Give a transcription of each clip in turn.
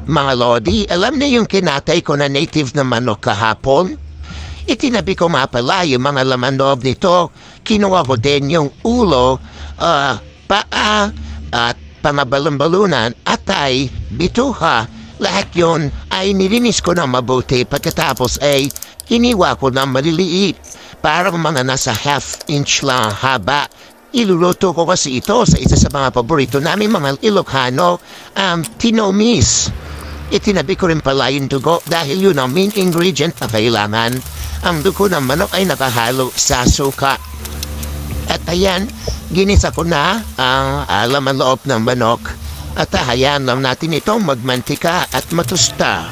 Mga Lodi, alam niyo yung kinatay ko na native na manok kahapon? Itinabi ko nga pala yung mga laman loob nito. Kinuha ko din yung ulo, paa, at pamabalon-balunan, atay, bituha. Lahat yun ay nilinis ko na mabuti pagkatapos ay hiniwa ko na maliliit. Parang mga nasa half-inch lang haba. Iluluto ko kasi ito sa isa sa mga paborito namin mga Ilocano, tinomis. Itinabi ko rin pala yung dugo dahil yun ang main ingredient na kailangan. Ang dugo ng manok ay nakahalo sa suka. At ayan, ginisa ko na ang laman loob ng manok. At hayaan lang natin itong magmantika at matusta.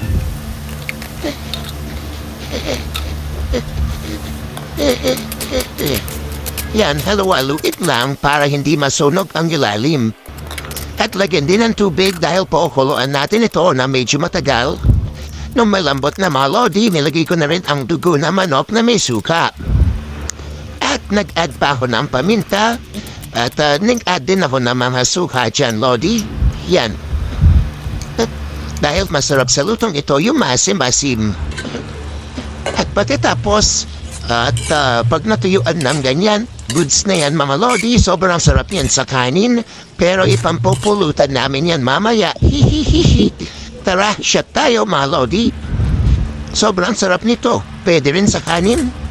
Yan, halualuin lang para hindi masunog ang ilalim. At lagyan din ng tubig dahil paukuluan natin ito na medyo matagal. Nung malambot na mga Lodi, nilagay ko na rin ang dugo na manok na may suka. At nag-add pa ako ng paminta. At nag-add din ako ng mga suka dyan, Lodi. Yan. At dahil masarap sa lutong ito, yung masim-masim. At pagkatapos, pag natuyuan ng ganyan, goods na yan mga Lodi, sobrang sarap yan sa kanin. Pero ipampupulutan namin yan mamaya. Hihihihi. Tara, shot tayo mga Lodi. Sobrang sarap nito. Pwede rin sa kanin.